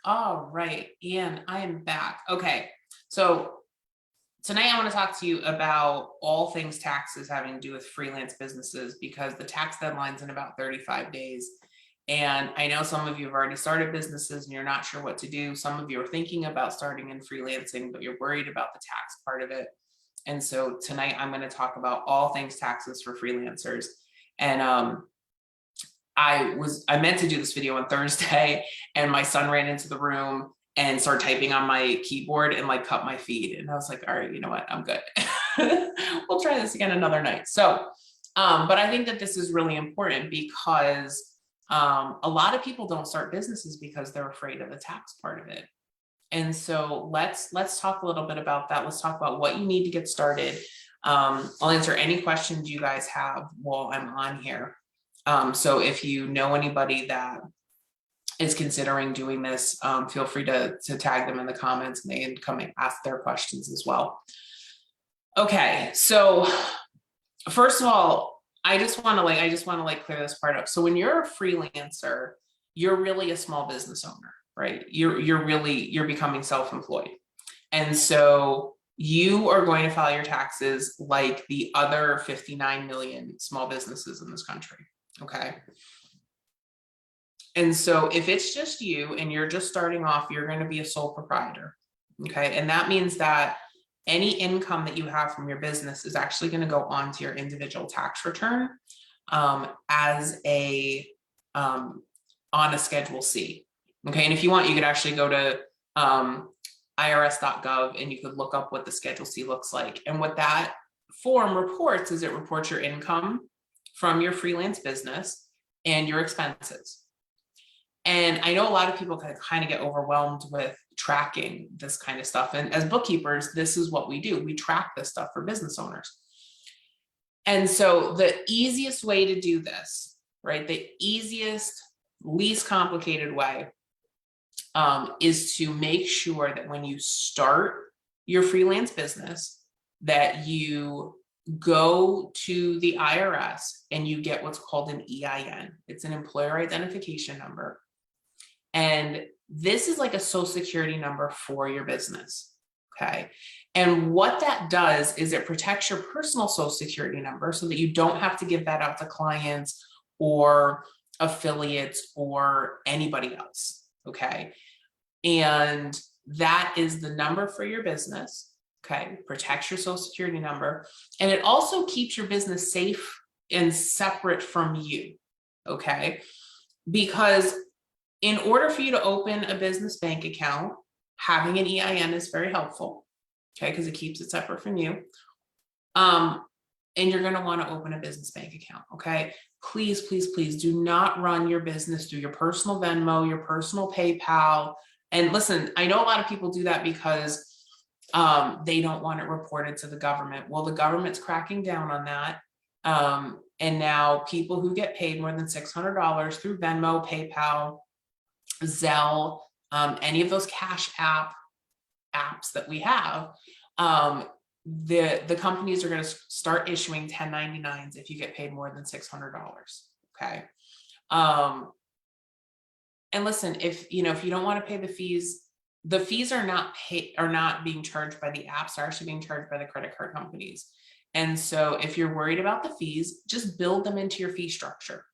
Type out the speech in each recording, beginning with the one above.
All right, and I am back. Okay, so tonight I want to talk to you about all things taxes having to do with freelance businesses because the tax deadline's in about 35 days. And I know some of you have already started businesses and you're not sure what to do. Some of you are thinking about starting in freelancing, but you're worried about the tax part of it. And so tonight I'm going to talk about all things taxes for freelancers. And I meant to do this video on Thursday and my son ran into the room and started typing on my keyboard and like cut my feed. And I was like, all right, you know what? I'm good. We'll try this again another night. So, but I think that this is really important because a lot of people don't start businesses because they're afraid of the tax part of it. And so let's talk a little bit about that. Let's talk about what you need to get started. I'll answer any questions you guys have while I'm on here. So if you know anybody that is considering doing this, feel free to tag them in the comments and they can come and ask their questions as well. Okay, so first of all, I just want to clear this part up. So when you're a freelancer, you're really a small business owner, right? You're becoming self-employed. And so you are going to file your taxes like the other 59 million small businesses in this country. Okay. And so if it's just you and you're just starting off, you're going to be a sole proprietor. Okay. And that means that any income that you have from your business is actually going to go onto your individual tax return as on a Schedule C. Okay. And if you want, you could actually go to irs.gov and you could look up what the Schedule C looks like. And what that form reports is it reports your income from your freelance business and your expenses. And I know a lot of people kind of get overwhelmed with tracking this kind of stuff. And as bookkeepers, this is what we do. We track this stuff for business owners. And so the easiest way to do this, right, the easiest, least complicated way is to make sure that when you start your freelance business, that you go to the IRS and you get what's called an EIN. It's an employer identification number. And this is like a social security number for your business. Okay. And what that does is it protects your personal social security number so that you don't have to give that out to clients or affiliates or anybody else. Okay. And that is the number for your business. Okay. Protects your social security number. And it also keeps your business safe and separate from you. Okay. Because in order for you to open a business bank account, having an EIN is very helpful, okay, because it keeps it separate from you. And you're going to want to open a business bank account, okay? Please, please, please do not run your business through your personal Venmo, your personal PayPal. And listen, I know a lot of people do that because they don't want it reported to the government. Well, the government's cracking down on that. And now people who get paid more than $600 through Venmo, PayPal, Zelle, any of those cash apps that we have, the companies are going to start issuing 1099s if you get paid more than $600. Okay. And listen, if you don't want to pay the fees are not being charged by the apps, are actually being charged by the credit card companies. And so if you're worried about the fees, just build them into your fee structure.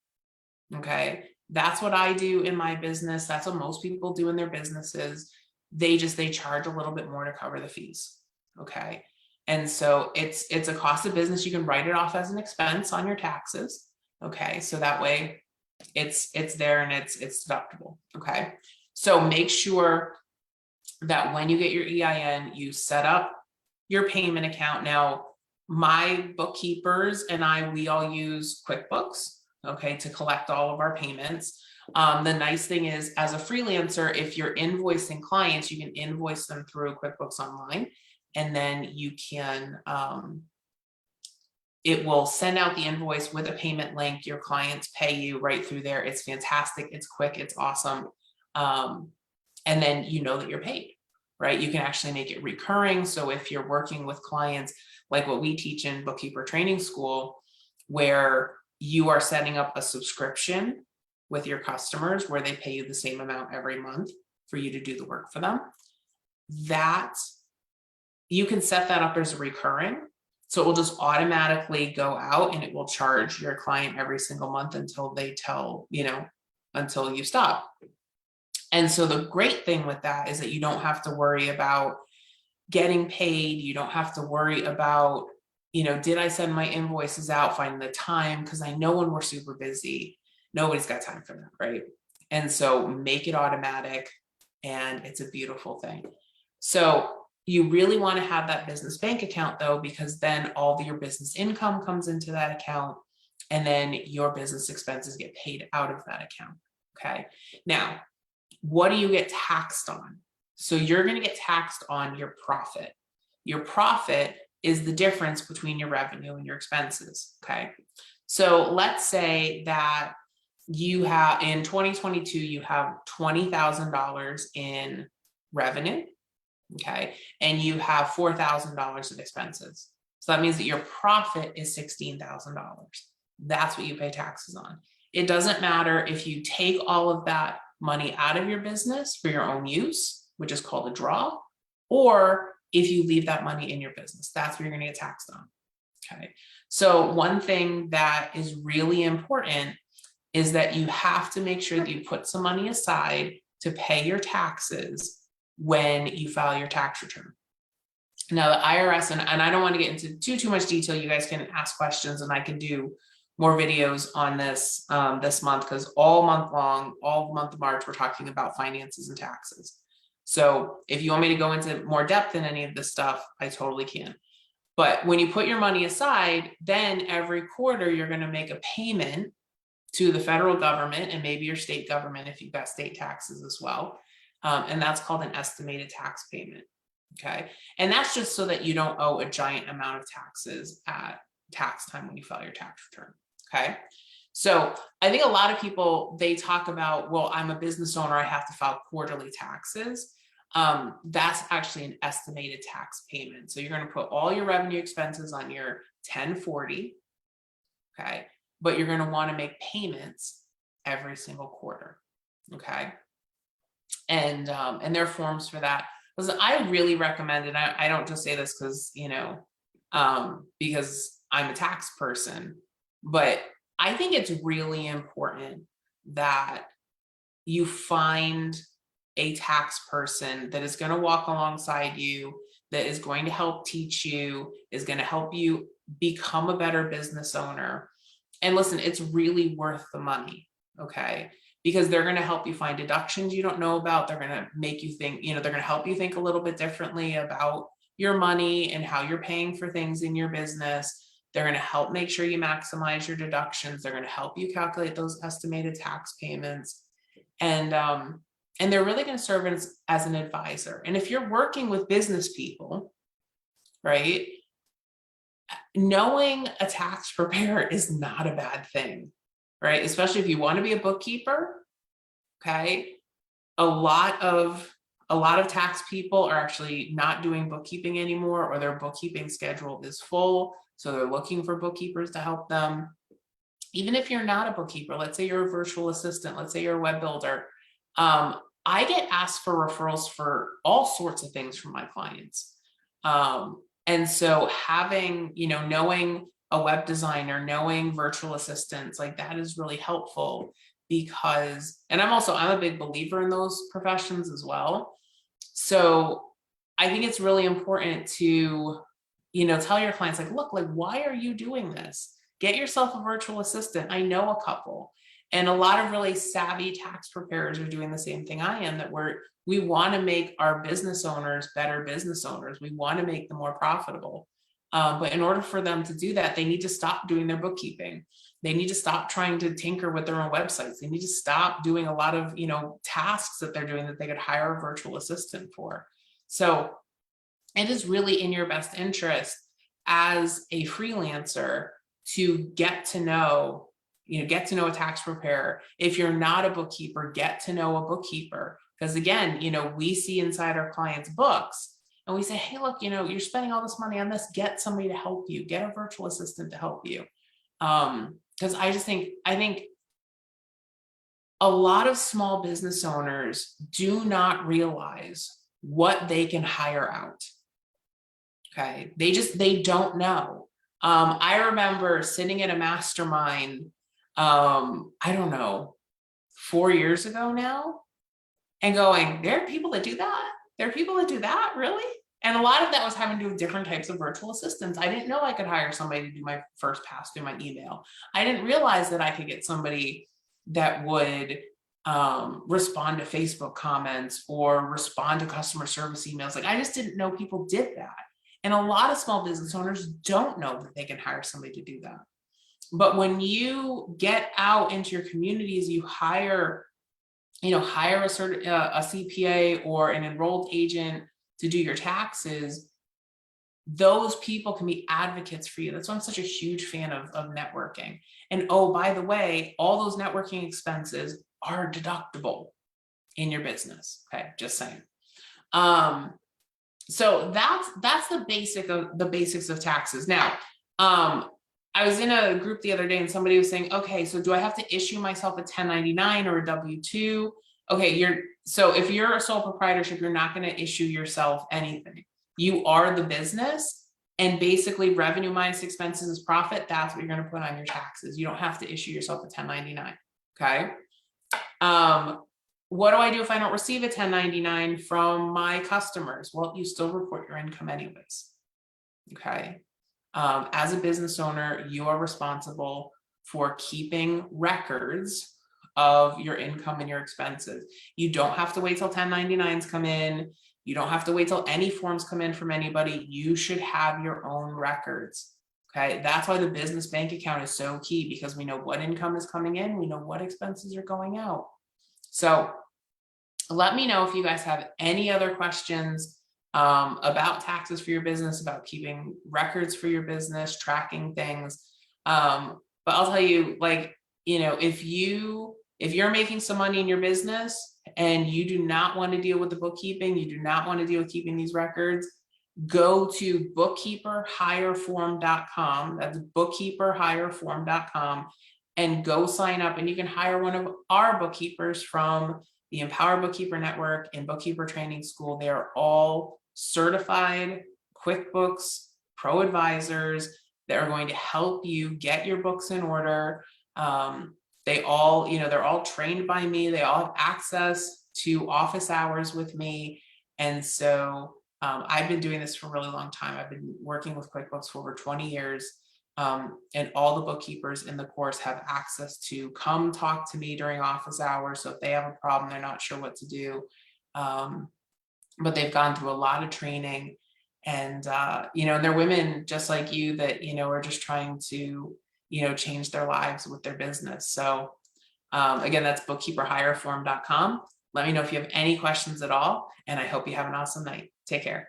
Okay. That's what I do in my business. That's what most people do in their businesses. They charge a little bit more to cover the fees. Okay. And so it's a cost of business. You can write it off as an expense on your taxes. Okay. So that way it's there and it's deductible. Okay. So make sure that when you get your EIN, you set up your payment account. Now, my bookkeepers and we all use QuickBooks. Okay, to collect all of our payments. The nice thing is, as a freelancer, if you're invoicing clients, you can invoice them through QuickBooks Online, and then you can, it will send out the invoice with a payment link. Your clients pay you right through there. It's fantastic. It's quick. It's awesome. And then you know that you're paid, right? You can actually make it recurring. So if you're working with clients, like what we teach in Bookkeeper Training School, where you are setting up a subscription with your customers where they pay you the same amount every month, for you to do the work for them, that you can set that up as recurring. So it will just automatically go out and it will charge your client every single month until they tell, until you stop. And so the great thing with that is that you don't have to worry about getting paid. You don't have to worry about, did I send my invoices out, finding the time? Because I know when we're super busy, nobody's got time for that, right? And so make it automatic, and it's a beautiful thing. So you really want to have that business bank account though, because then all of your business income comes into that account, and then your business expenses get paid out of that account. Okay. Now, what do you get taxed on? So you're going to get taxed on your profit. Your profit is the difference between your revenue and your expenses. Okay. So let's say that you have, in 2022, you have $20,000 in revenue. Okay. And you have $4,000 of expenses. So that means that your profit is $16,000. That's what you pay taxes on. It doesn't matter if you take all of that money out of your business for your own use, which is called a draw, or if you leave that money in your business, that's what you're going to get taxed on. Okay. So one thing that is really important is that you have to make sure that you put some money aside to pay your taxes when you file your tax return. Now the IRS, and I don't want to get into too much detail, you guys can ask questions and I can do more videos on this this month, because all month long, all the month of March, we're talking about finances and taxes. So if you want me to go into more depth in any of this stuff, I totally can. But when you put your money aside, then every quarter you're going to make a payment to the federal government and maybe your state government if you've got state taxes as well. And that's called an estimated tax payment. Okay. And that's just so that you don't owe a giant amount of taxes at tax time when you file your tax return. Okay. So I think a lot of people, they talk about, well, I'm a business owner, I have to file quarterly taxes. That's actually an estimated tax payment. So you're going to put all your revenue expenses on your 1040. Okay. But you're going to want to make payments every single quarter. Okay. And there are forms for that. Listen, I really recommend, and I don't just say this because, because I'm a tax person, but I think it's really important that you find a tax person that is going to walk alongside you, that is going to help teach you, is going to help you become a better business owner. And listen, it's really worth the money. Okay. Because they're going to help you find deductions you don't know about. They're going to make you think, they're going to help you think a little bit differently about your money and how you're paying for things in your business. They're going to help make sure you maximize your deductions. They're going to help you calculate those estimated tax payments. And they're really going to serve as an advisor. And if you're working with business people, right, knowing a tax preparer is not a bad thing. Right? Especially if you want to be a bookkeeper. Okay. A lot of tax people are actually not doing bookkeeping anymore, or their bookkeeping schedule is full. So they're looking for bookkeepers to help them. Even if you're not a bookkeeper, let's say you're a virtual assistant, let's say you're a web builder. I get asked for referrals for all sorts of things from my clients. And so having, knowing a web designer, knowing virtual assistants, like that is really helpful, because, and I'm a big believer in those professions as well. So I think it's really important to, tell your clients, like, look, like, why are you doing this? Get yourself a virtual assistant. I know a couple, and a lot of really savvy tax preparers are doing the same thing I am, that we want to make our business owners better business owners. We want to make them more profitable. But in order for them to do that, they need to stop doing their bookkeeping. They need to stop trying to tinker with their own websites. They need to stop doing a lot of, tasks that they're doing that they could hire a virtual assistant for. So it is really in your best interest as a freelancer to get to know a tax preparer. If you're not a bookkeeper, get to know a bookkeeper. Because again, we see inside our clients' books, and we say, hey, look, you're spending all this money on this, get somebody to help you, get a virtual assistant to help you. Because I think a lot of small business owners do not realize what they can hire out. Okay, they don't know. I remember sitting at a mastermind, I don't know, 4 years ago now, and going, there are people that do that. There are people that do that, really? And a lot of that was having to do with different types of virtual assistants. I didn't know I could hire somebody to do my first pass through my email. I didn't realize that I could get somebody that would respond to Facebook comments or respond to customer service emails. Like, I just didn't know people did that. And a lot of small business owners don't know that they can hire somebody to do that. But when you get out into your communities, you hire a CPA or an enrolled agent to do your taxes, those people can be advocates for you. That's why I'm such a huge fan of networking. And oh, by the way, all those networking expenses are deductible in your business. Okay, just saying. So that's the basics of taxes. Now, I was in a group the other day and somebody was saying, okay, so do I have to issue myself a 1099 or a W-2? Okay, so if you're a sole proprietorship, you're not going to issue yourself anything. You are the business, and basically revenue minus expenses is profit. That's what you're going to put on your taxes. You don't have to issue yourself a 1099. Okay. What do I do if I don't receive a 1099 from my customers? Well, you still report your income anyways. Okay. As a business owner, you are responsible for keeping records of your income and your expenses. You don't have to wait till 1099s come in. You don't have to wait till any forms come in from anybody. You should have your own records. Okay. That's why the business bank account is so key, because we know what income is coming in. We know what expenses are going out. So let me know if you guys have any other questions about taxes for your business, about keeping records for your business, tracking things. But I'll tell you, like, if you're making some money in your business and you do not want to deal with the bookkeeping, you do not want to deal with keeping these records, go to bookkeeperhireform.com. That's bookkeeperhireform.com, and go sign up, and you can hire one of our bookkeepers from the Empower Bookkeeper Network and Bookkeeper Training School. They are all certified QuickBooks Pro advisors that are going to help you get your books in order. They all, they're all trained by me. They all have access to office hours with me. And so I've been doing this for a really long time. I've been working with QuickBooks for over 20 years. And all the bookkeepers in the course have access to come talk to me during office hours. So if they have a problem, they're not sure what to do. But they've gone through a lot of training, and, they're women just like you that, are just trying to, change their lives with their business. So again, that's bookkeeperhireform.com. Let me know if you have any questions at all, and I hope you have an awesome night. Take care.